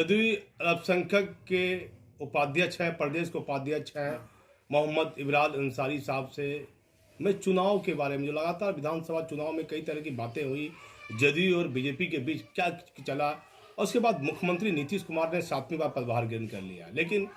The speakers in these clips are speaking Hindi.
जदयू अल्पसंख्यक के उपाध्यक्ष हैं, प्रदेश के उपाध्यक्ष हैं मोहम्मद इबरार अंसारी साहब से मैं चुनाव के बारे में, जो लगातार विधानसभा चुनाव में कई तरह की बातें हुई, जदयू और बीजेपी के बीच क्या चला, और उसके बाद मुख्यमंत्री नीतीश कुमार ने 7वीं बार पदभार ग्रहण कर लिया। लेकिन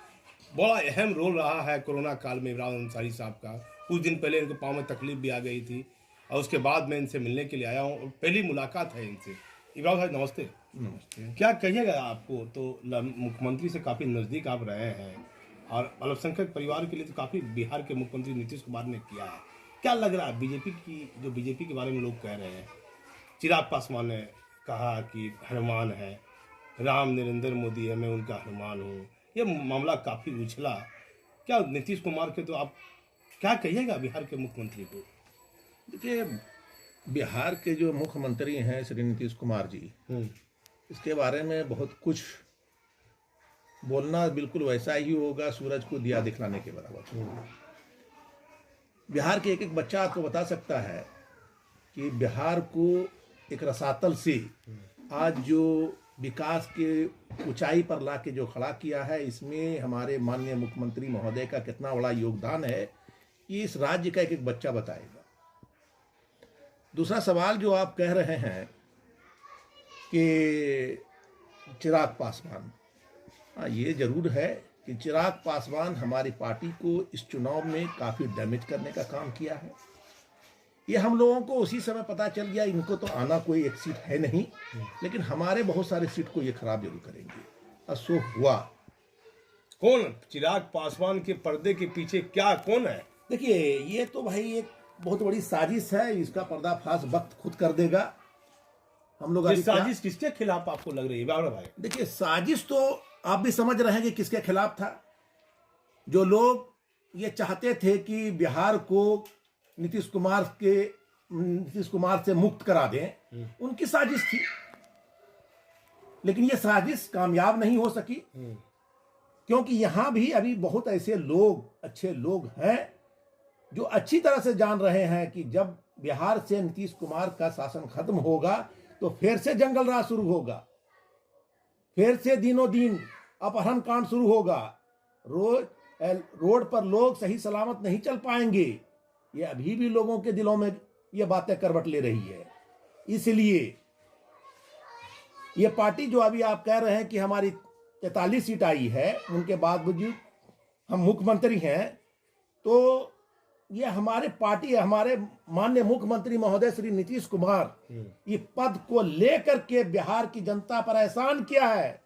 बड़ा अहम रोल रहा है कोरोना काल में इबरार अंसारी साहब का। कुछ दिन पहले इनको पाँव में तकलीफ भी आ गई थी और उसके बाद मैं इनसे मिलने के लिए आया हूँ और पहली मुलाकात है इनसे। इबरार भाई नमस्ते। नमस्ते। क्या कहिएगा आपको, तो मुख्यमंत्री से काफ़ी नज़दीक आप रहे हैं और अल्पसंख्यक परिवार के लिए तो काफ़ी बिहार के मुख्यमंत्री नीतीश कुमार ने किया है। क्या लग रहा है बीजेपी के बारे में लोग कह रहे हैं, चिराग पासवान ने कहा कि हनुमान है, राम नरेंद्र मोदी है, मैं उनका हनुमान हूँ, ये मामला काफ़ी उछला। क्या नीतीश कुमार के, तो आप क्या कहिएगा बिहार के मुख्यमंत्री को? देखिए, बिहार के जो मुख्यमंत्री हैं श्री नीतीश कुमार जी, इसके बारे में बहुत कुछ बोलना बिल्कुल वैसा ही होगा सूरज को दिया दिखलाने के बराबर। बिहार के एक बच्चा आपको बता सकता है कि बिहार को एक रसातल से आज जो विकास के ऊंचाई पर ला के जो खड़ा किया है, इसमें हमारे माननीय मुख्यमंत्री महोदय का कितना बड़ा योगदान है, ये इस राज्य का एक बच्चा बताएगा। दूसरा सवाल जो आप कह रहे हैं कि चिराग पासवान, हाँ, ये जरूर है कि चिराग पासवान हमारी पार्टी को इस चुनाव में काफ़ी डैमेज करने का काम किया है। ये हम लोगों को उसी समय पता चल गया, इनको तो आना कोई एक सीट है नहीं, लेकिन हमारे बहुत सारे सीट को ये खराब जरूर करेंगे, और सो हुआ। कौन चिराग पासवान के पर्दे के पीछे क्या कौन है? देखिए, ये तो भाई एक बहुत बड़ी साजिश है, इसका पर्दाफाश वक्त खुद कर देगा। हम लोग साजिश किसके खिलाफ आपको लग रही है भाई? देखिए, साजिश तो आप भी समझ रहे हैं कि किसके खिलाफ था। जो लोग ये चाहते थे कि बिहार को नीतीश कुमार से मुक्त करा दें, उनकी साजिश थी। लेकिन ये साजिश कामयाब नहीं हो सकी, क्योंकि यहां भी अभी बहुत ऐसे लोग, अच्छे लोग हैं जो अच्छी तरह से जान रहे हैं कि जब बिहार से नीतीश कुमार का शासन खत्म होगा तो फिर से जंगल राज शुरू होगा, फिर से दिनों दिन अपहरण कांड शुरू होगा, रोड पर लोग सही सलामत नहीं चल पाएंगे। ये अभी भी लोगों के दिलों में ये बातें करवट ले रही है। इसलिए ये पार्टी जो अभी आप कह रहे हैं कि हमारी 43 सीट आई है, उनके बावजूद हम मुख्यमंत्री हैं, तो ये हमारे पार्टी, हमारे माननीय मुख्यमंत्री महोदय श्री नीतीश कुमार ये पद को लेकर के बिहार की जनता पर एहसान किया है,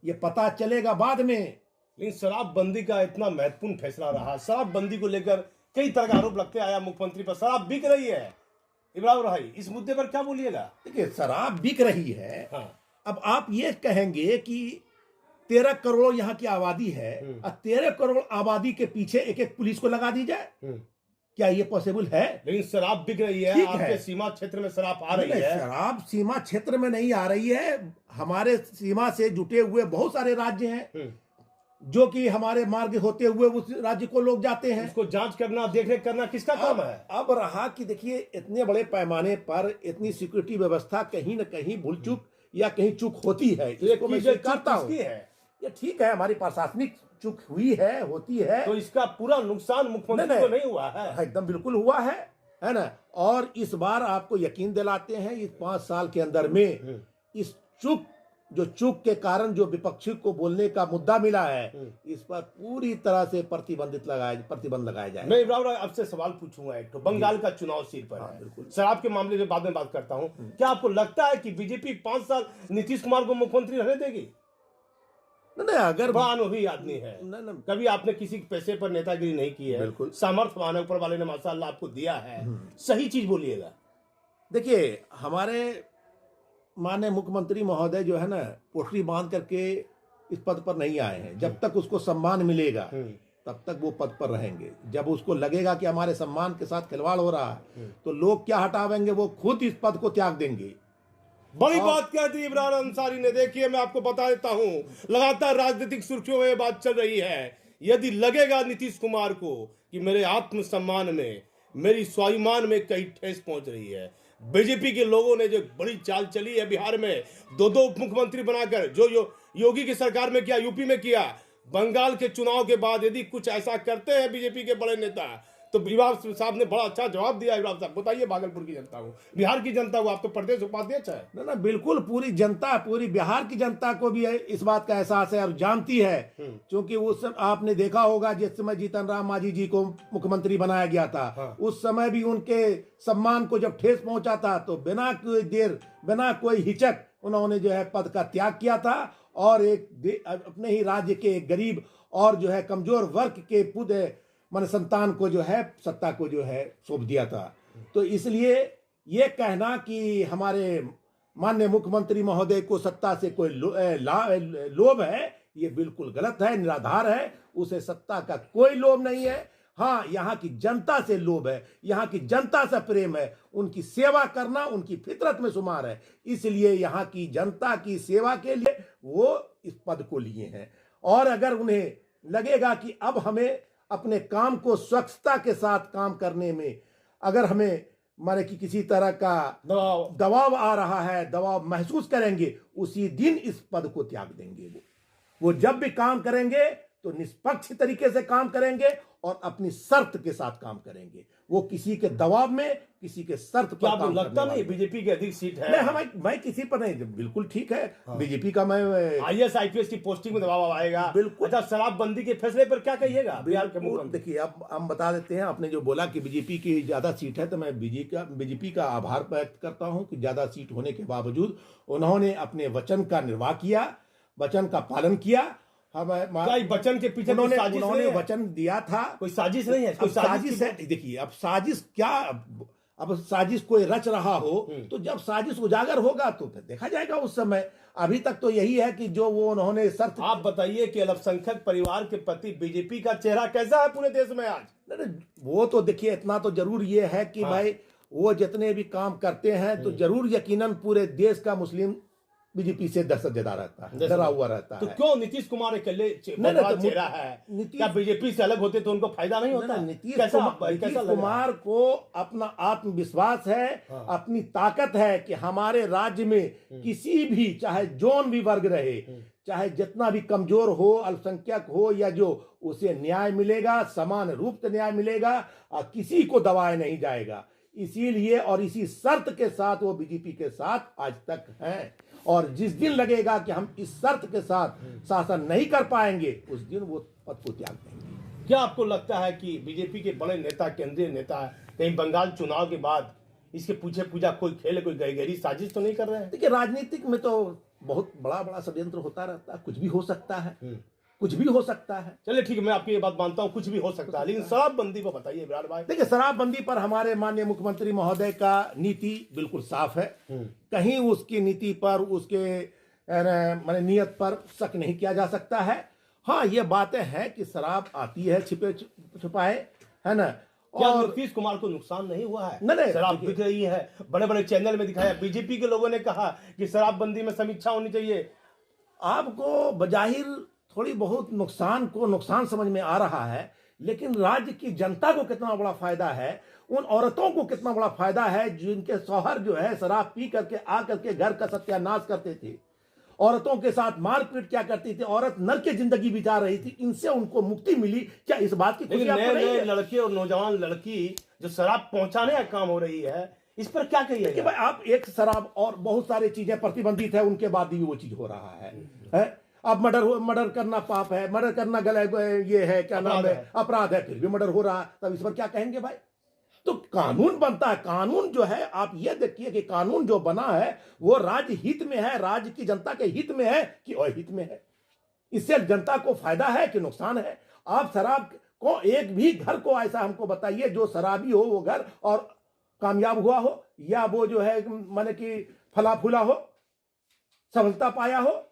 ये पता चलेगा बाद में। लेकिन शराबबंदी का इतना महत्वपूर्ण फैसला रहा, शराबबंदी को लेकर कई तरह का आरोप लगते आया मुख्यमंत्री पर, शराब बिक रही है। इब्राहिम भाई, इस मुद्दे पर क्या बोलिएगा? देखिए, शराब बिक रही है। हाँ। अब आप ये कहेंगे कि 13 करोड़ यहाँ की आबादी है और 13 करोड़ आबादी के पीछे एक एक पुलिस को लगा दी जाए, क्या ये पॉसिबल है? लेकिन शराब बिक रही है, आपके सीमा क्षेत्र में शराब आ रही है। शराब सीमा क्षेत्र में नहीं आ रही है, हमारे सीमा से जुटे हुए बहुत सारे राज्य हैं जो कि हमारे मार्ग होते हुए उस राज्य को लोग जाते हैं। उसको जांच करना, देखरेख करना किसका काम है? अब रहा कि देखिए, इतने बड़े पैमाने पर इतनी सिक्योरिटी व्यवस्था कहीं न कहीं भूल चूक या कहीं चूक होती है, इसको मैं स्वीकारता हूं। ये ठीक है, हमारी प्रशासनिक चूक हुई है, होती है, तो इसका पूरा नुकसान मुख्यमंत्री को नहीं हुआ है? एकदम बिल्कुल हुआ है ना। और इस बार आपको यकीन दिलाते हैं, इस 5 साल के अंदर में इस चूक के कारण जो विपक्षी को बोलने का मुद्दा मिला है, इस पर पूरी तरह से प्रतिबंध लगाया जाए। मैं इब्राहिम आपसे सवाल पूछूंगा एक तो, बंगाल का चुनाव सीट पर है। बिल्कुल। शराब के मामले में बाद में बात करता हूं। क्या आपको लगता है कि बीजेपी 5 साल नीतीश कुमार को मुख्यमंत्री रहने देगी? नहीं, अगर अनुभवी आदमी है, कभी आपने किसी पैसे पर नेतागिरी नहीं की है, सामर्थ्यवान है, ऊपर वाले ने माशाअल्लाह आपको दिया है, सही चीज बोलिएगा। देखिए, हमारे माननीय मुख्यमंत्री महोदय जो है ना, पोटली बांध करके इस पद पर नहीं आए हैं। जब तक उसको सम्मान मिलेगा तब तक वो पद पर रहेंगे। जब उसको लगेगा कि हमारे सम्मान के साथ खिलवाड़ हो रहा है तो लोग क्या हटावेंगे, वो खुद इस पद को त्याग देंगे। बड़ी बात कह दी इबरार अंसारी ने। देखिए, मैं आपको बता देता हूं, लगातार राजनीतिक सुर्खियों में बात चल रही है। यदि लगेगा नीतीश कुमार को कि मेरे आत्मसम्मान में, मेरी स्वाभिमान में कहीं ठेस पहुंच रही है, बीजेपी के लोगों ने जो बड़ी चाल चली है बिहार में, 2 उप मुख्यमंत्री बनाकर, जो योगी की सरकार में किया, यूपी में किया। बंगाल के चुनाव के बाद यदि कुछ ऐसा करते हैं बीजेपी के बड़े नेता, तो इमरान साहब ने बड़ा अच्छा जवाब दिया। इमरान साहब बताइए भागलपुर की जनता को, बिहार की जनता को, आप तो प्रदेश उपाध्यक्ष है। ना बिल्कुल, पूरी जनता, पूरी बिहार की जनता को भी इस बात का एहसास है और जानती है, क्योंकि उस समय आपने देखा होगा जिस समय जीतन राम मांझी जी को मुख्यमंत्री बनाया गया था, हाँ। उस समय भी उनके सम्मान को जब ठेस पहुंचा था तो बिना कोई देर, बिना कोई हिचक उन्होंने जो है पद का त्याग किया था और अपने ही राज्य के एक गरीब और जो है कमजोर वर्ग के पुत्र मन संतान को जो है सत्ता को जो है सौंप दिया था। तो इसलिए ये कहना कि हमारे माननीय मुख्यमंत्री महोदय को सत्ता से कोई लोभ है, ये बिल्कुल गलत है, निराधार है। उसे सत्ता का कोई लोभ नहीं है। हाँ, यहाँ की जनता से लोभ है, यहाँ की जनता से प्रेम है, उनकी सेवा करना उनकी फितरत में शुमार है। इसलिए यहाँ की जनता की सेवा के लिए वो इस पद को लिए हैं। और अगर उन्हें लगेगा कि अब हमें अपने काम को स्वच्छता के साथ काम करने में अगर हमें माने कि किसी तरह का दबाव आ रहा है, दबाव महसूस करेंगे, उसी दिन इस पद को त्याग देंगे। वो जब भी काम करेंगे तो निष्पक्ष तरीके से काम करेंगे और अपनी शर्त के साथ काम करेंगे। वो किसी के दबाव में, किसी के शर्त पर काम लगता नहीं बीजेपी की अधिक सीट है। नहीं, मैं किसी पर नहीं, बिल्कुल ठीक है। हाँ। बीजेपी का मैं IAS IPS की पोस्टिंग में दबाव आएगा बिल्कुल। अच्छा, शराबबंदी के फैसले पर क्या कहिएगा बिहार के मुख्यमंत्री? देखिए, अब हम बता देते हैं, आपने जो बोला कि बीजेपी की ज्यादा सीट है, तो मैं बीजेपी का आभार व्यक्त करता हूं कि ज्यादा सीट होने के बावजूद उन्होंने अपने वचन का निर्वाह किया, वचन का पालन किया। वचन के पीछे उन्होंने वचन दिया था, कोई साजिश नहीं है। कोई साजिश है? देखिए, अब साजिश क्या, अब साजिश कोई रच रहा हो तो जब साजिश उजागर होगा तो फिर देखा जाएगा उस समय। अभी तक तो यही है कि जो वो उन्होंने शर्त। आप बताइए कि अल्पसंख्यक परिवार के प्रति बीजेपी का चेहरा कैसा है पूरे देश में आज? वो तो देखिए, इतना तो जरूर ये है कि भाई वो जितने भी काम करते हैं तो जरूर यकीनन पूरे देश का मुस्लिम बीजेपी से दहशत ज्यादा रहता है, डरा हुआ रहता है। तो क्यों नीतीश कुमार अकेले चेहरा है? क्या बीजेपी से अलग होते तो उनको फायदा नहीं होता? नीतीश कुमार को अपना आत्मविश्वास है, अपनी ताकत है कि हमारे राज्य में किसी भी, चाहे जोन भी वर्ग रहे, चाहे जितना भी कमजोर हो, अल्पसंख्यक हो या जो, उसे न्याय मिलेगा, समान रूप से न्याय मिलेगा और किसी को दबाया नहीं जाएगा। इसीलिए और इसी शर्त के साथ वो बीजेपी के साथ आज तक हैं। और जिस दिन लगेगा कि हम इस शर्त के साथ शासन नहीं कर पाएंगे, उस दिन वो पद को त्याग देंगे। क्या आपको लगता है कि बीजेपी के बड़े नेता, केंद्रीय नेता, कहीं बंगाल चुनाव के बाद इसके पीछे पूजा कोई खेल, कोई गहरी साजिश तो नहीं कर रहे हैं? देखिए, राजनीतिक में तो बहुत बड़ा बड़ा षड्यंत्र होता रहता है, कुछ भी हो सकता है, कुछ भी हो सकता है। चलिए ठीक है, मैं आपकी ये बात मानता हूँ, कुछ भी हो सकता है, लेकिन शराबबंदी पर बताइए विराट भाई। देखिए, शराबबंदी पर हमारे माननीय मुख्यमंत्री महोदय का नीति बिल्कुल साफ है। कहीं उसकी नीति पर, उसके माने नियत पर शक नहीं किया जा सकता है। हाँ, ये बातें हैं कि शराब आती है छिपे छुपाए, है ना। और नीतीश कुमार को नुकसान नहीं हुआ है? नहीं, शराब बिक रही है, बड़े बड़े चैनल में दिखाया, बीजेपी के लोगों ने कहा कि शराबबंदी में समीक्षा होनी चाहिए। आपको बजाहिर थोड़ी बहुत नुकसान समझ में आ रहा है, लेकिन राज्य की जनता को कितना बड़ा फायदा है, उन औरतों को कितना बड़ा फायदा है जिनके शौहर जो है शराब पी करके आकर के घर का सत्यानाश करते थे, औरतों के साथ मारपीट क्या करती थी, औरत नर की जिंदगी बिता रही थी। इनसे उनको मुक्ति मिली, क्या इस बात की खुशी आपको नहीं है? लड़के और नौजवान लड़की जो शराब पहुंचाने का काम हो रही है, इस पर क्या कहिए कि भाई आप एक शराब और बहुत सारी चीजें प्रतिबंधित है, उनके बाद भी वो चीज हो रहा है? अब मर्डर करना पाप है, मर्डर करना ये है, क्या नाम है, अपराध है, फिर भी मर्डर हो रहा है, तब इस पर क्या कहेंगे भाई? तो कानून बनता है, कानून जो है, आप ये देखिए कि कानून जो बना है वो राज्य हित में है, राज्य की जनता के हित में है कि अहित में है? इससे जनता को फायदा है कि नुकसान है? आप शराब को, एक भी घर को ऐसा हमको बताइए जो शराबी हो वो घर और कामयाब हुआ हो, या वो जो है माने कि फला फूला हो, सफलता पाया हो।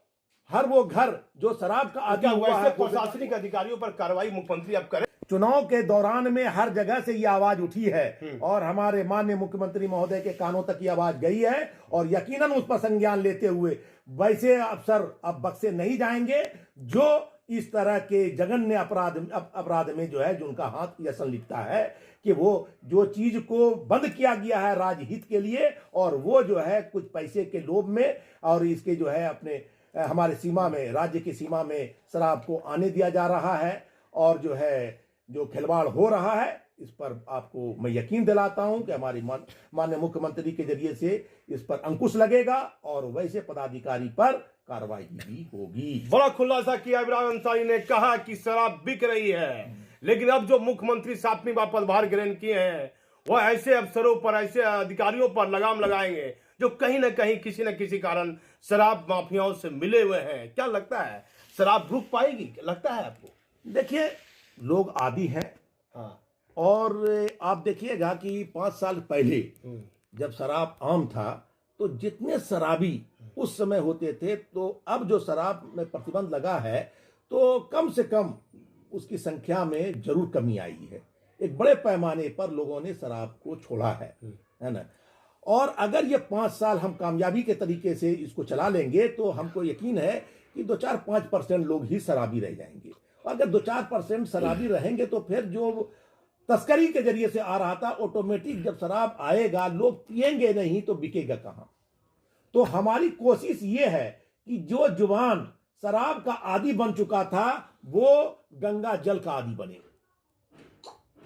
हर वो घर जो शराब का आदी हुआ है। प्रशासनिक अधिकारियों पर कार्रवाई मुख्यमंत्री अब करें? चुनाव के दौरान में हर जगह से ये आवाज उठी है और हमारे माननीय मुख्यमंत्री महोदय के कानों तक ये आवाज गई है और यकीनन उस पर संज्ञान लेते हुए वैसे अफसर अब बख्शे नहीं जाएंगे जो इस तरह के जघन्य अपराध में जो है, जो उनका हाथ या संलिप्तता है, कि वो जो चीज को बंद किया गया है राजहित के लिए और वो जो है कुछ पैसे के लोभ में और इसके जो है अपने हमारे सीमा में, राज्य की सीमा में शराब को आने दिया जा रहा है, और जो है जो खिलवाड़ हो रहा है, इस पर आपको मैं यकीन दिलाता हूं कि हमारी माननीय मुख्यमंत्री के जरिए से इस पर अंकुश लगेगा और वैसे पदाधिकारी पर कार्रवाई भी होगी। बड़ा खुलासा किया इब्राहिम अंसारी ने, कहा कि शराब बिक रही है, लेकिन अब जो मुख्यमंत्री 7वीं बार पदभार ग्रहण किए हैं वह ऐसे अफसरों पर, ऐसे अधिकारियों पर लगाम लगाएंगे जो कहीं ना कहीं किसी न किसी कारण शराब माफियाओं से मिले हुए हैं। क्या लगता है, शराब रुक पाएगी, लगता है आपको? देखिए, लोग आदी हैं, हाँ, और आप देखिएगा कि 5 साल पहले जब शराब आम था तो जितने शराबी उस समय होते थे, तो अब जो शराब में प्रतिबंध लगा है तो कम से कम उसकी संख्या में जरूर कमी आई है। एक बड़े पैमाने पर लोगों ने शराब को छोड़ा है ना। और अगर ये 5 साल हम कामयाबी के तरीके से इसको चला लेंगे तो हमको यकीन है कि 2-4-5% लोग ही शराबी रह जाएंगे। अगर 2-4% शराबी रहेंगे तो फिर जो तस्करी के जरिए से आ रहा था, ऑटोमेटिक जब शराब आएगा लोग पिएंगे नहीं तो बिकेगा कहां। तो हमारी कोशिश ये है कि जो जुबान शराब का आदी बन चुका था वो गंगा जल का आदी बने,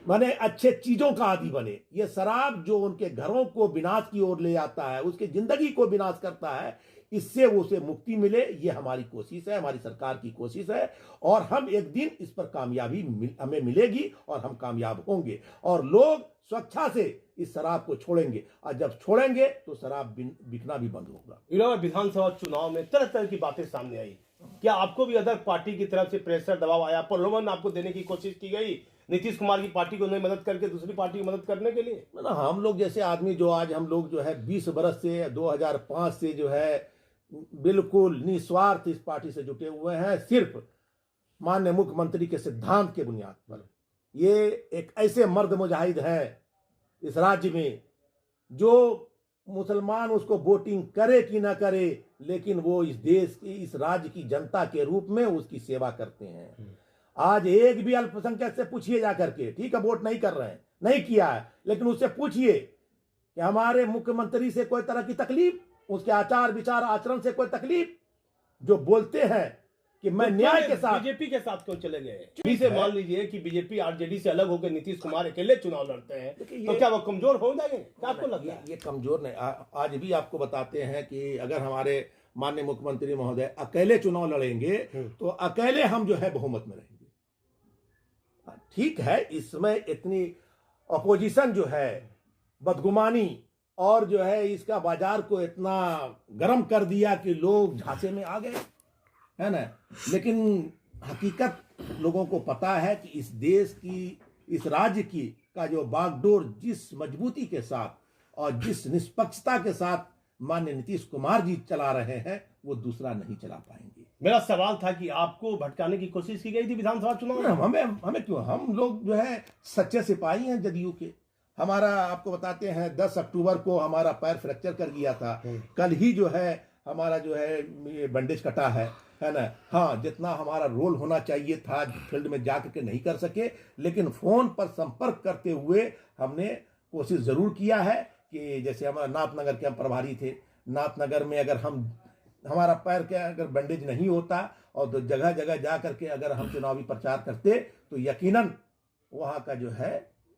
माने अच्छे चीजों का आदी बने। ये शराब जो उनके घरों को विनाश की ओर ले जाता है, उसके जिंदगी को विनाश करता है, इससे उसे मुक्ति मिले, ये हमारी कोशिश है, हमारी सरकार की कोशिश है। और हम एक दिन इस पर कामयाबी हमें मिलेगी और हम कामयाब होंगे और लोग स्वेच्छा से इस शराब को छोड़ेंगे, और जब छोड़ेंगे तो शराब बिकना भी बंद होगा। इलावा विधानसभा चुनाव में तरह तरह की बातें सामने आई, क्या आपको भी अदर पार्टी की तरफ से प्रेशर, दबाव आया, प्रलोभन आपको देने की कोशिश की गई नीतीश कुमार की पार्टी को नहीं मदद करके दूसरी पार्टी की मदद करने के लिए? ना, हम लोग जैसे आदमी जो आज हम लोग जो है 20 बरस से 2005 से जो है बिल्कुल निस्वार्थ इस पार्टी से जुटे हुए हैं, सिर्फ माननीय मुख्यमंत्री के सिद्धांत के बुनियाद पर। ये एक ऐसे मर्द मुजाहिद हैं इस राज्य में जो मुसलमान उसको वोटिंग करे कि ना करे, लेकिन वो इस देश की, इस राज्य की जनता के रूप में उसकी सेवा करते हैं। आज एक भी अल्पसंख्यक से पूछिए जाकर के, ठीक है वोट नहीं कर रहे हैं, नहीं किया है, लेकिन उससे पूछिए कि हमारे मुख्यमंत्री से कोई तरह की तकलीफ, उसके आचार विचार आचरण से कोई तकलीफ, जो बोलते हैं कि मैं न्याय के साथ। बीजेपी के साथ क्यों चले गए? से मान लीजिए कि बीजेपी आरजेडी से अलग होकर नीतीश कुमार अकेले चुनाव लड़ते हैं, तो क्या वो कमजोर हो जाएंगे? क्या आपको लगता है? ये कमजोर नहीं, आज भी आपको बताते हैं कि अगर हमारे माननीय मुख्यमंत्री महोदय अकेले चुनाव लड़ेंगे तो अकेले हम जो है बहुमत में रहेंगे। ठीक है, इसमें इतनी अपोजिशन जो है, बदगुमानी और जो है इसका बाजार को इतना गर्म कर दिया कि लोग झांसे में आ गए, है ना। लेकिन हकीकत लोगों को पता है कि इस देश की, इस राज्य की का जो बागडोर जिस मजबूती के साथ और जिस निष्पक्षता के साथ माननीय नीतीश कुमार जी चला रहे हैं, वो दूसरा नहीं चला पाएंगे। मेरा सवाल था कि आपको भटकाने की कोशिश की गई थी विधानसभा चुनाव में? हमें क्यों, हम लोग जो है सच्चे सिपाही हैं जदयू के। हमारा आपको बताते हैं 10 अक्टूबर को हमारा पैर फ्रैक्चर कर गया था, कल ही जो है हमारा जो है ये बैंडेज कटा है ना। हाँ, जितना हमारा रोल होना चाहिए था फील्ड में जाकर के नहीं कर सके, लेकिन फोन पर संपर्क करते हुए हमने कोशिश जरूर किया है कि जैसे हमारा नाथनगर के हम प्रभारी थे, नाथनगर में अगर हमारा पैर के अगर बैंडेज नहीं होता और जगह जगह जा करके अगर हम चुनावी प्रचार करते तो यकीनन वहाँ का जो है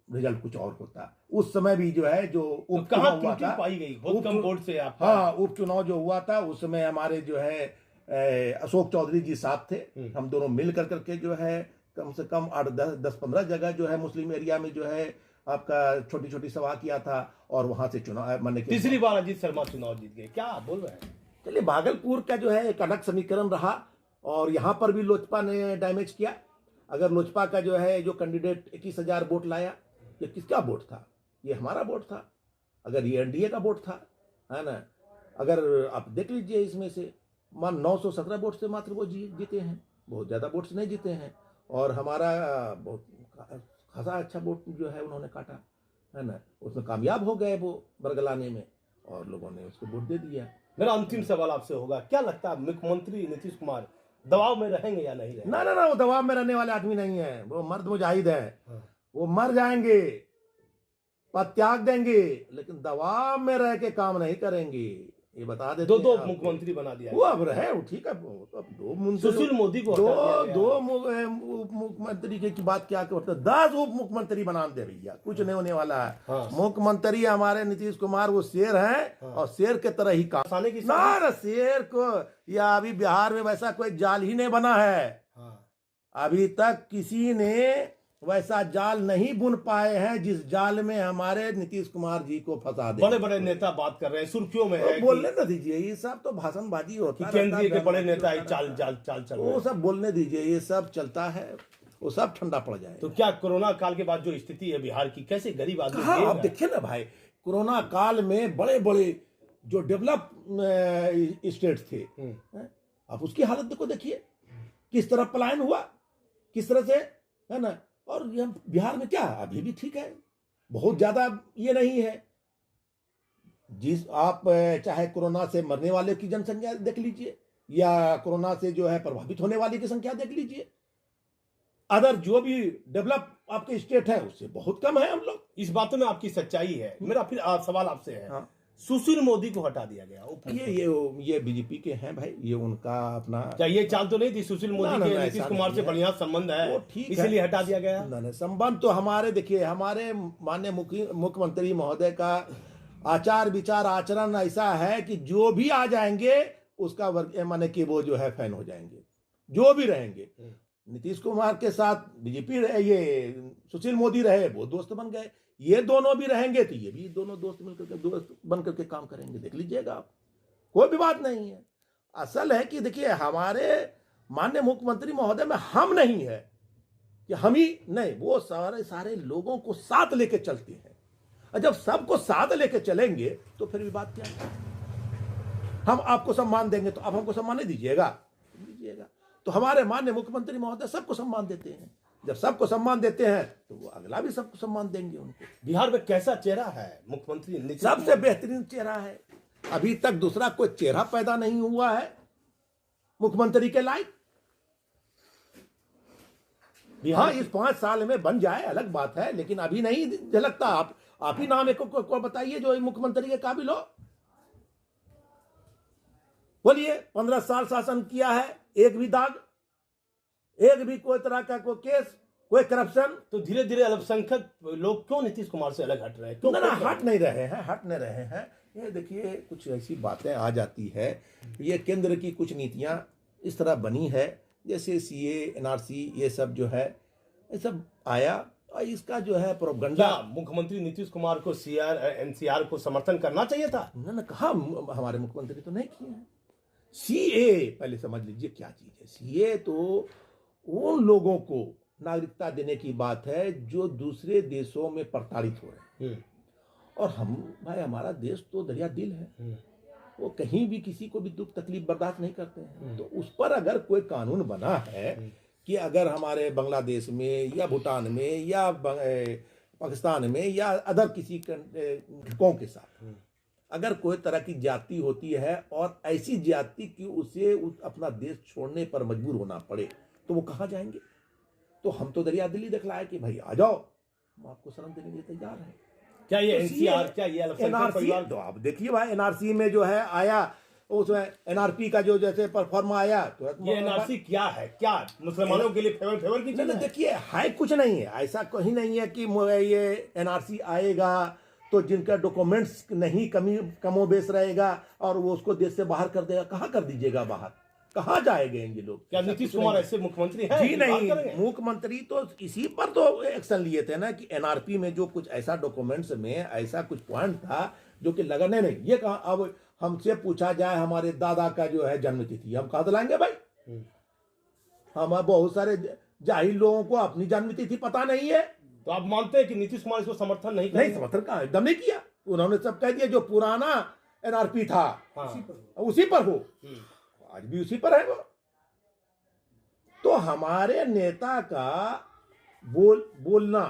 रिजल्ट कुछ और होता। उस समय भी जो है जो उपचुनाव हुआ था, पाई गई बहुत कम वोट से आप। हाँ, उपचुनाव जो हुआ था उस समय हमारे जो है अशोक चौधरी जी साथ थे, हम दोनों मिल करके जो है कम से कम 8-10-15 जगह जो है मुस्लिम एरिया में जो है आपका छोटी छोटी सभा किया था और वहां से चुनाव माने तीसरी बार अजीत शर्मा चुनाव जीत गए, क्या बोल रहे हैं? चलिए, भागलपुर का जो है एक अलग समीकरण रहा और यहाँ पर भी लोजपा ने डैमेज किया। अगर लोजपा का जो है जो कैंडिडेट 21,000 वोट लाया, ये किसका वोट था? ये हमारा वोट था। अगर ये एनडीए का वोट था, है ना। अगर आप देख लीजिए इसमें से 917 वोट से मात्र वो जीते हैं, बहुत ज़्यादा वोट से नहीं जीते हैं। और हमारा बहुत खासा अच्छा वोट जो है उन्होंने काटा, है ना। उसमें कामयाब हो गए वो बरगलाने में और लोगों ने उसको वोट दे दिया। मेरा अंतिम सवाल आपसे होगा, क्या लगता है मुख्यमंत्री नीतीश कुमार दबाव में रहेंगे या नहीं रहेंगे? ना, वो दबाव में रहने वाले आदमी नहीं है, वो मर्द मुजाहिद है। वो मर जाएंगे, पद त्याग देंगे, लेकिन दबाव में रह के काम नहीं करेंगे। ये बता देते दो हैं आपको। मुख्यमंत्री बना दिया वो अब रहे, वो ठीक है, वो तो अब दो मंत्री, सुशील मोदी को दो हटा दिया दो गया। उप मुख्यमंत्री की बात क्या करते, 10 उप मुख्यमंत्री बना दे भैया, कुछ नहीं होने वाला है। हाँ। मुख्यमंत्री हमारे नीतीश कुमार वो शेर हैं और शेर के तरह ही काम फंसाने की ना रे, शेर को, या अभी बिहार में वैसा कोई जाल ही नहीं बना है। हाँ। अभी तक किसी ने वैसा जाल नहीं बुन पाए हैं जिस जाल में हमारे नीतीश कुमार जी को फंसा दे। बड़े बड़े नेता बात कर रहे हैं, सुर्खियों में है बोलने तो दीजिए, ये सब तो भाषणबाजी होता है, केंद्रीय के बड़े नेता चाल चल रहे वो हैं। सब बोलने दीजिए, ये सब चलता है, वो सब ठंडा पड़ जाए। तो क्या कोरोना काल के बाद जो स्थिति है बिहार की, कैसे गरीब आदमी हाँ, झेल आप रहा है? देखिए ना भाई, कोरोना काल में बड़े बड़े जो डेवलप स्टेट्स थे, हैं? आप उसकी हालत देखो, देखिए किस तरह पलायन हुआ, किस तरह से, है ना। और ये बिहार में क्या अभी भी ठीक है, बहुत ज्यादा ये नहीं है। जिस आप चाहे कोरोना से मरने वाले की जनसंख्या देख लीजिए, या कोरोना से जो है प्रभावित होने वाले की संख्या देख लीजिए, अदर जो भी डेवलप आपके स्टेट है उससे बहुत कम है हम लोग। इस बातों में आपकी सच्चाई है। मेरा फिर सवाल आपसे है, हाँ। सुशील मोदी को हटा दिया गया, ये बीजेपी के हैं भाई, ये उनका अपना, क्या ये चाल तो नहीं थी? सुशील मोदी ना, के ना, नीतीश ऐसा कुमार नहीं से है। बढ़िया संबंध है, वो ठीक है, इसीलिए हटा दिया गया। नहीं, संबंध तो हमारे, देखिए हमारे माननीय मुख्यमंत्री महोदय का आचार विचार आचरण ऐसा है कि जो भी आ जाएंगे उसका वर्ग माने कि वो जो है फैन हो जाएंगे, जो भी रहेंगे। नीतीश कुमार के साथ बीजेपी रहे, ये सुशील मोदी रहे, वो दोस्त बन गए। ये दोनों भी रहेंगे तो ये भी दोनों दोस्त मिलकर के, दोस्त बन करके काम करेंगे, देख लीजिएगा आप, कोई भी बात नहीं है। असल है कि देखिए हमारे माननीय मुख्यमंत्री महोदय में हम नहीं है कि हम ही नहीं, वो सारे लोगों को साथ लेके चलते हैं। और जब सबको साथ लेके चलेंगे तो फिर भी बात क्या है। हम आपको सम्मान देंगे तो आप हमको सम्मान नहीं दीजिएगा, तो हमारे माननीय मुख्यमंत्री महोदय सबको सम्मान देते हैं। जब सबको सम्मान देते हैं तो वो अगला भी सबको सम्मान देंगे उनको। बिहार में कैसा चेहरा है मुख्यमंत्री नीतीश सबसे कुमार? बेहतरीन चेहरा है, अभी तक दूसरा कोई चेहरा पैदा नहीं हुआ है मुख्यमंत्री के लायक। हाँ, इस 5 साल में बन जाए अलग बात है, लेकिन अभी नहीं झलकता। आप ही नाम एक को बताइए जो मुख्यमंत्री के काबिल हो। बोलिए, 15 साल शासन किया है, एक भी दाग, एक भी कोई तरह का कोई केस, कोई करप्शन। तो धीरे धीरे अल्पसंख्यक लोग क्यों नीतीश कुमार से अलग हट रहे हैं? क्यों ना हट नहीं रहे हैं। ये देखिए कुछ ऐसी बातें आ जाती है, ये केंद्र की कुछ नीतियां इस तरह बनी है, जैसे सीए, एनआरसी, ये सब जो है, ये सब आया और इसका जो है प्रोपगंडा। क्या मुख्यमंत्री नीतीश कुमार को सीआर एनसीआर को समर्थन करना चाहिए था? ना कहा, हमारे मुख्यमंत्री तो नहीं किए हैं। सीए पहले समझ लीजिए क्या चीज है। सीए तो उन लोगों को नागरिकता देने की बात है जो दूसरे देशों में प्रताड़ित हो रहे हैं। और हम भाई, हमारा देश तो दरिया दिल है, वो कहीं भी किसी को भी दुख तकलीफ बर्दाश्त नहीं करते हैं। तो उस पर अगर कोई कानून बना है कि अगर हमारे बांग्लादेश में या भूटान में या पाकिस्तान में या अदर किसी कंट्रों के साथ अगर कोई तरह की जाति होती है और ऐसी जाति कि उसे अपना देश छोड़ने पर मजबूर होना पड़े, तो वो कहाँ जाएंगे? तो हम तो दरिया दिली दिखलाए कि भाई आ जाओ, हम आपको शरण देने के लिए तैयार हैं। क्या ये तो एनसीआर, क्या ये अल्पसंख्यक परिवार? तो आप देखिए भाई, एनआरसी में जो है आया, उसमें एनआरपी का जो जैसे परफॉर्मा आया, तो ये एनआरसी क्या है? क्या मुसलमानों के लिए फेवर की चीज है? देखिए है कुछ नहीं है, ऐसा कहीं नहीं है कि ये एनआरसी आएगा तो जिनका डॉक्यूमेंट्स नहीं कमो बेस रहेगा और वो उसको देश से बाहर कर देगा। कहाँ कर दीजिएगा बाहर, कहाँ जाएंगे ये लोग? क्या नीतीश कुमार ऐसे मुख्यमंत्री हैं? जी नहीं, मुख्यमंत्री तो इसी पर तो एक्शन लिए थे ना कि एनआरपी में जो कुछ ऐसा डॉक्यूमेंट्स में ऐसा कुछ पॉइंट था जो कि लगा नहीं, ये कहा। अब हमसे पूछा जाए हमारे दादा का जो है जन्म तिथि, हम कहाँ दिलाएंगे भाई? हम बहुत सारे जाहिल लोगों को अपनी जन्म तिथि पता नहीं है। तो आप मानते हैं कि नीतीश कुमार इसको समर्थन नहीं करेंगे? नहीं, समर्थन कहाँ, एकदम नहीं किया। उन्होंने सब कह दिया जो पुराना एनआरपी था उसी पर हो, आज भी उसी पर है वो। तो हमारे नेता का बोलना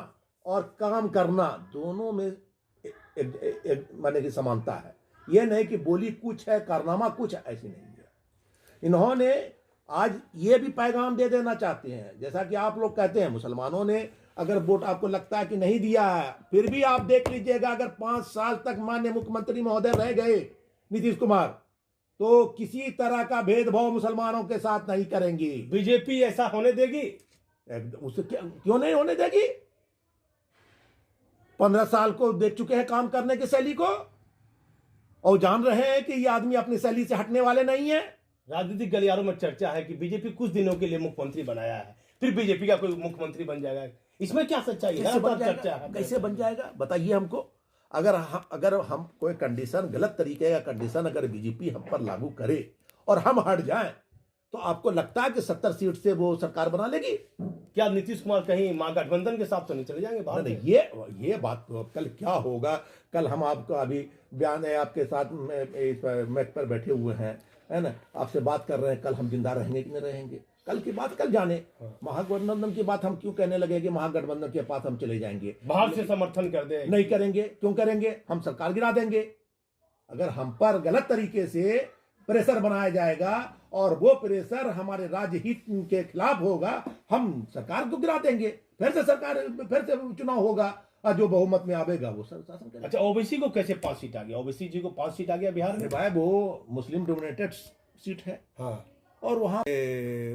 और काम करना दोनों में माने की समानता है। ये नहीं कि बोली कुछ है कारनामा कुछ है, ऐसी नहीं है। इन्होंने आज ये भी पैगाम दे देना चाहते हैं, जैसा कि आप लोग कहते हैं मुसलमानों ने अगर वोट आपको लगता है कि नहीं दिया है, फिर भी आप देख लीजिएगा अगर 5 साल तक माननीय मुख्यमंत्री महोदय रह गए नीतीश कुमार, तो किसी तरह का भेदभाव मुसलमानों के साथ नहीं करेंगे। बीजेपी ऐसा होने देगी? उसे क्यों नहीं होने देगी? 15 साल को देख चुके हैं काम करने की शैली को, और जान रहे हैं कि ये आदमी अपनी शैली से हटने वाले नहीं है। राजनीतिक गलियारों में चर्चा है कि बीजेपी कुछ दिनों के लिए मुख्यमंत्री बनाया है, फिर बीजेपी का कोई मुख्यमंत्री बन जाएगा। इसमें क्या सच्चाई है? चर्चा है। कैसे बन जाएगा बताइए हमको। अगर हम कोई कंडीशन, गलत तरीके का कंडीशन अगर बीजेपी हम पर लागू करे और हम हट जाएं, तो आपको लगता है कि 70 सीट से वो सरकार बना लेगी? क्या नीतीश कुमार कहीं महागठबंधन के साथ तो नहीं चले जाएंगे बाहर? नहीं, ये बात तो कल क्या होगा। कल हम आपको अभी बयान है आपके साथ मैच पर बैठे हुए हैं, है ना, आपसे बात कर रहे हैं। कल हम जिंदा रहेंगे कि नहीं रहेंगे, कल की बात कल जाने। महागठबंधन की बात हम क्यों कहने लगे कि महागठबंधन के पास हम चले जाएंगे? बाहर से समर्थन कर दे? नहीं करेंगे। क्यों करेंगे? हम सरकार गिरा देंगे। अगर हम पर गलत तरीके से प्रेशर बनाया जाएगा और वो प्रेशर हमारे राज्य हित के खिलाफ होगा, हम सरकार को गिरा देंगे। फिर से चुनाव होगा और जो बहुमत में आवेगा वो शासन करेगा। अच्छा, ओबीसी को कैसे 5 सीट आ गया? ओबीसी जी को 5 सीट आ गया बिहार में? भाई वो मुस्लिम डोमिनेटेड सीट है। हाँ। और वहाँ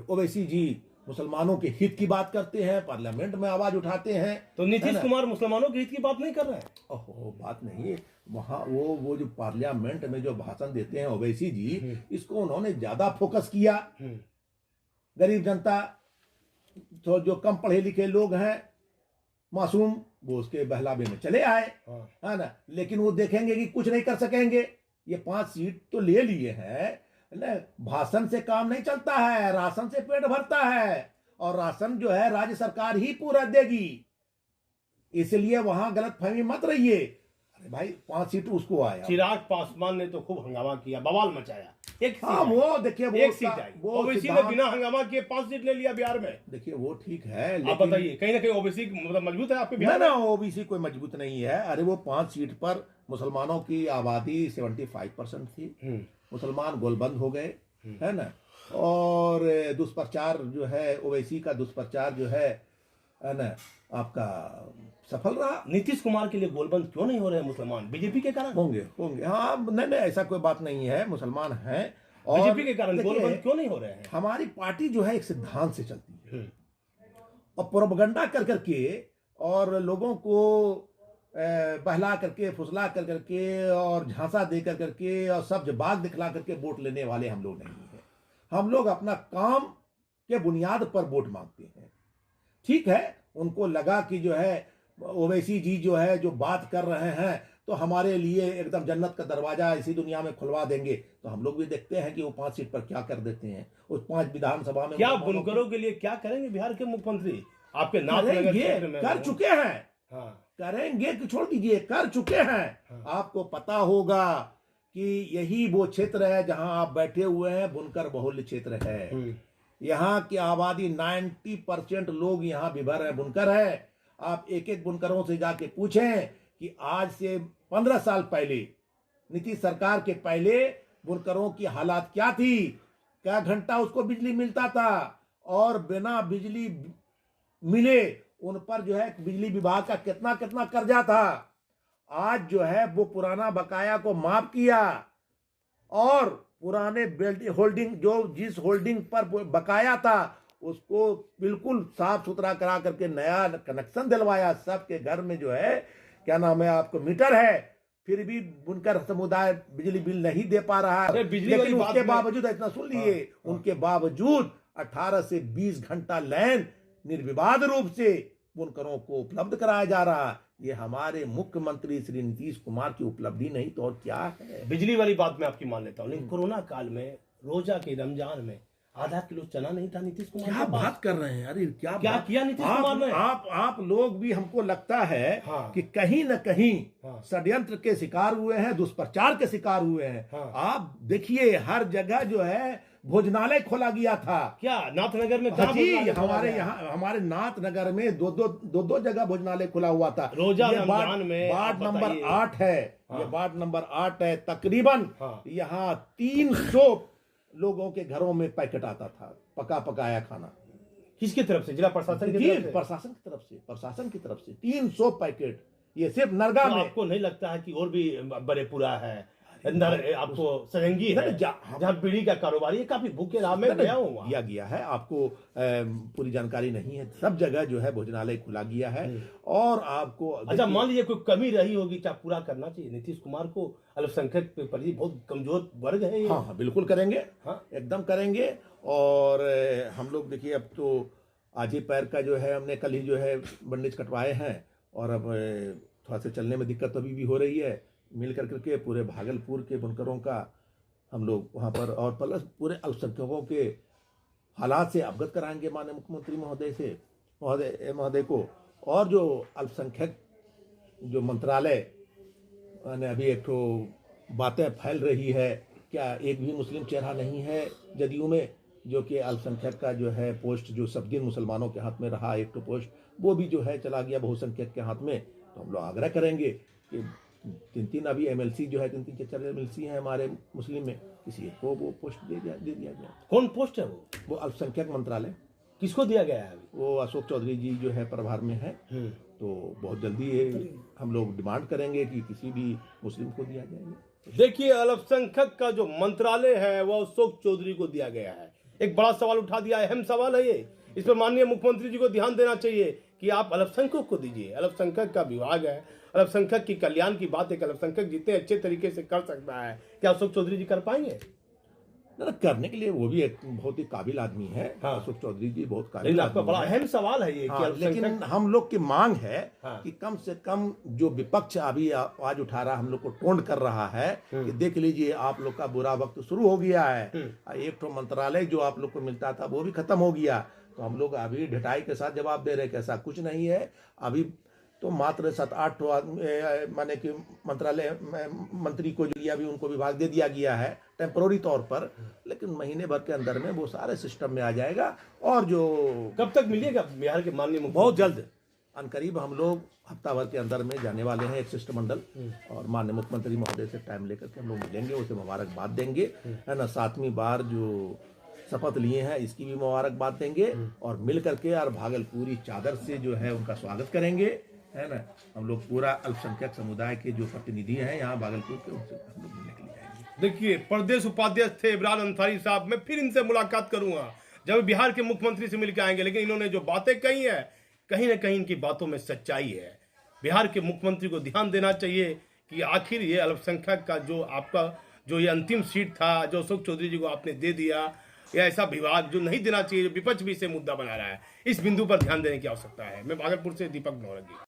ओवैसी जी मुसलमानों के हित की बात करते हैं, पार्लियामेंट में आवाज उठाते हैं। तो नीतीश कुमार मुसलमानों के हित की बात नहीं कर रहे हैं? ओहो, बात नहीं है। वहाँ वो जो पार्लियामेंट में जो भाषण देते हैं ओवैसी जी, इसको उन्होंने ज्यादा फोकस किया। गरीब जनता, तो जो कम पढ़े लिखे लोग हैं, मासूम, वो उसके बहलावे में चले आए, है ना। लेकिन वो देखेंगे कि कुछ नहीं कर सकेंगे। ये 5 सीट तो ले लिए हैं, भाषण से काम नहीं चलता है, राशन से पेट भरता है, और राशन जो है राज्य सरकार ही पूरा देगी। इसलिए वहां गलतफहमी मत रहिए। अरे भाई 5 सीट उसको आया। चिराग पासवान ने तो खूब हंगामा किया, बवाल मचाया। एक हाँ, वो देखिए, वो एक सीट आई, ओबीसी ने बिना हंगामा किए 5 सीट ले लिया बिहार में। देखिए वो ठीक है, आप बताइए, कहीं ना कहीं ओबीसी मतलब मजबूत है आपके बिहार में? ना, ओबीसी कोई मजबूत नहीं है। अरे वो 5 सीट पर मुसलमानों की आबादी 75% थी, मुसलमान गोलबंद हो गए, है ना। और दुष्प्रचार जो है, ओवैसी का दुष्प्रचार जो है ना, आपका सफल रहा। नीतीश कुमार के लिए गोलबंद क्यों नहीं हो रहे हैं मुसलमान? बीजेपी के कारण होंगे। हाँ, नहीं, ऐसा कोई बात नहीं है, मुसलमान हैं। और बीजेपी के कारण गोलबंद क्यों नहीं हो रहे हैं? हमारी पार्टी जो है एक सिद्धांत से चलती है, और प्रोपगंडा कर करके और लोगों को बहला करके, फुसला कर करके और झांसा दे कर करके और सब्ज बाग दिखला करके वोट लेने वाले हम लोग नहीं हैं। हम लोग अपना काम के बुनियाद पर वोट मांगते हैं। ठीक है, उनको लगा कि जो है ओवैसी जी जो है जो बात कर रहे हैं तो हमारे लिए एकदम जन्नत का दरवाजा इसी दुनिया में खुलवा देंगे, तो हम लोग भी देखते हैं कि वो 5 सीट पर क्या कर देते हैं। उस 5 विधानसभा में क्या बुनकरों के लिए क्या करेंगे बिहार के मुख्यमंत्री? आपके नाथनगर क्षेत्र में कर चुके हैं। हाँ। करेंगे कि छोड़ दीजिए, कर चुके हैं। हाँ। आपको पता होगा कि यही वो क्षेत्र है जहां आप बैठे हुए हैं, बुनकर बहुल्य क्षेत्र है। यहाँ की आबादी 90% लोग यहाँ विभर है, बुनकर है। आप एक एक बुनकरों से जाके पूछें कि आज से 15 साल पहले, नीतीश सरकार के पहले बुनकरों की हालात क्या थी, क्या घंटा उसको बिजली मिलता था, और बिना बिजली मिले उन पर जो है बिजली विभाग का कितना कितना कर्जा था। आज जो है वो पुराना बकाया को माफ किया, और पुराने होल्डिंग, जो जिस होल्डिंग पर बकाया था उसको बिल्कुल साफ सुथरा करा करके नया कनेक्शन दिलवाया। सबके घर में जो है क्या नाम है आपको मीटर है, फिर भी बुनकर समुदाय बिजली बिल नहीं दे पा रहा है। लेकिन उसके बावजूद, इतना सुन लिए, उनके बावजूद 18 से 20 घंटा लाइन निर्विवाद रूप से बुनकरों को उपलब्ध कराया जा रहा है। ये हमारे मुख्यमंत्री श्री नीतीश कुमार की उपलब्धि नहीं तो और क्या है। बिजली वाली बात मैं आपकी मान लेता हूँ, लेकिन कोरोना काल में रोजा के रमजान में आधा किलो चना नहीं था नीतीश कुमार? क्या बात कर रहे हैं? अरे क्या किया नीतीश कुमार ने? आप लोग भी, हमको लगता है कि कहीं न कहीं षड्यंत्र के शिकार हुए हैं, दुष्प्रचार के शिकार हुए हैं। आप देखिए हर जगह जो है भोजनालय खोला गया था। क्या नाथनगर में? हमारे नाथनगर में दो जगह भोजनालय खुला हुआ था। रोजा रमजान में वार्ड नंबर 8 है, ये वार्ड नंबर 8 है। तकरीबन यहाँ 300 लोगों के घरों में पैकेट आता था, पका पकाया खाना। किसकी तरफ से? जिला प्रशासन की तरफ से? प्रशासन की तरफ से 300 पैकेट, ये सिर्फ नरगा में। आपको नहीं लगता है कि और भी बड़े पूरा है अंदर आपको सरंगी है जहाँ बीड़ी का कारोबारी है, काफी भूखे राह में गया हूँ वहाँ। दिया गया है आपको, पूरी जानकारी नहीं है। सब जगह जो है भोजनालय खुला गया है। और आपको अच्छा, मान लीजिए कोई कमी रही होगी, क्या पूरा करना चाहिए नीतीश कुमार को? अल्पसंख्यक पे पर बहुत कमजोर वर्ग है ये। हाँ, बिल्कुल करेंगे। हाँ, एकदम करेंगे। और हम लोग देखिए, अब तो आज ही पैर का जो है हमने कल ही जो है बैंडेज कटवाए हैं, और अब थोड़ा सा चलने में दिक्कत अभी भी हो रही है। मिल करके पूरे भागलपुर के बुनकरों का हम लोग वहाँ पर, और प्लस पूरे अल्पसंख्यकों के हालात से अवगत कराएंगे माननीय मुख्यमंत्री महोदय को। और जो अल्पसंख्यक जो मंत्रालय ने अभी एक तो बातें फैल रही है, क्या एक भी मुस्लिम चेहरा नहीं है जदयू में, जो कि अल्पसंख्यक का जो है पोस्ट जो सब दिन मुसलमानों के हाथ में रहा, एक तो पोस्ट वो भी जो है चला गया बहुसंख्यक के हाथ में। तो हम लोग आग्रह करेंगे कि 3 अभी एमएलसी जो है 3-4 एमएलसी हैं हमारे मुस्लिम में, किसी एक को वो पोस्ट दे दिया गया। कौन पोस्ट है वो अल्पसंख्यक मंत्रालय। किसको दिया गया है अभी? वो अशोक चौधरी जी जो है प्रभार में है। तो बहुत जल्दी ये हम लोग डिमांड करेंगे कि किसी भी मुस्लिम को दिया जाएगा। देखिए, अल्पसंख्यक का जो मंत्रालय है वो अशोक चौधरी को दिया गया है। एक बड़ा सवाल उठा दिया है, अहम सवाल है ये। इस पर माननीय मुख्यमंत्री जी को ध्यान देना चाहिए कि आप अल्पसंख्यक को दीजिए। अल्पसंख्यक का विभाग है, अल्पसंख्यक की कल्याण की बात एक अल्पसंख्यक जितने अच्छे तरीके से कर सकता है, क्या अशोक चौधरी जी कर पाएंगे? ना, करने के लिए वो भी एक बहुत ही काबिल आदमी है। हाँ। अशोक चौधरी जी बहुत लेकिन काबिल आपका आदमी बड़ा है। अहम सवाल है ये कि हाँ, लेकिन अल्पसंख्यक। हम लोग की मांग है हाँ। कि कम से कम जो विपक्ष अभी आवाज उठा रहा, हम लोग को टोंड कर रहा है कि देख लीजिए आप लोग का बुरा वक्त शुरू हो गया है। एक तो मंत्रालय जो आप लोग को मिलता था वो भी खत्म हो गया। तो हम लोग अभी ढिठाई के साथ जवाब दे रहे हैं कि ऐसा कुछ नहीं है। अभी तो मात्र 7-8 माने कि मंत्रालय मंत्री को जो अभी उनको विभाग दे दिया गया है टेम्पोररी तौर पर, लेकिन महीने भर के अंदर में वो सारे सिस्टम में आ जाएगा। और जो कब तक मिलेगा बिहार के माननीय मुख्यमंत्री? बहुत जल्द अनकरीब हम लोग हफ्ता भर के अंदर में जाने वाले हैं एक शिष्टमंडल, और माननीय मुख्यमंत्री महोदय से टाइम लेकर के हम लोग मिलेंगे, उसे मुबारकबाद देंगे, है ना। 7वीं बार जो शपथ लिए हैं इसकी भी मुबारकबाद देंगे, और मिल करके और भागलपुरी चादर से जो है उनका स्वागत करेंगे, है ना। हम लोग पूरा अल्पसंख्यक समुदाय के जो प्रतिनिधि हैं यहाँ भागलपुर के, उनसे हम लोग मिलने के लिए जाएंगे। देखिए, प्रदेश उपाध्यक्ष थे इमरान अंसारी साहब। मैं फिर इनसे मुलाकात करूंगा जब बिहार के मुख्यमंत्री से मिलकर आएंगे, लेकिन इन्होंने जो बातें कही है, कहीं ना कहीं इनकी बातों में सच्चाई है। बिहार के मुख्यमंत्री को ध्यान देना चाहिए कि आखिर ये अल्पसंख्यक का जो आपका जो ये अंतिम सीट था, जो अशोक चौधरी जी को आपने दे दिया, या ऐसा विभाग जो नहीं देना चाहिए, विपक्ष भी इसे मुद्दा बना रहा है, इस बिंदु पर ध्यान देने की आवश्यकता है। मैं भागलपुर से दीपक नौरंगी।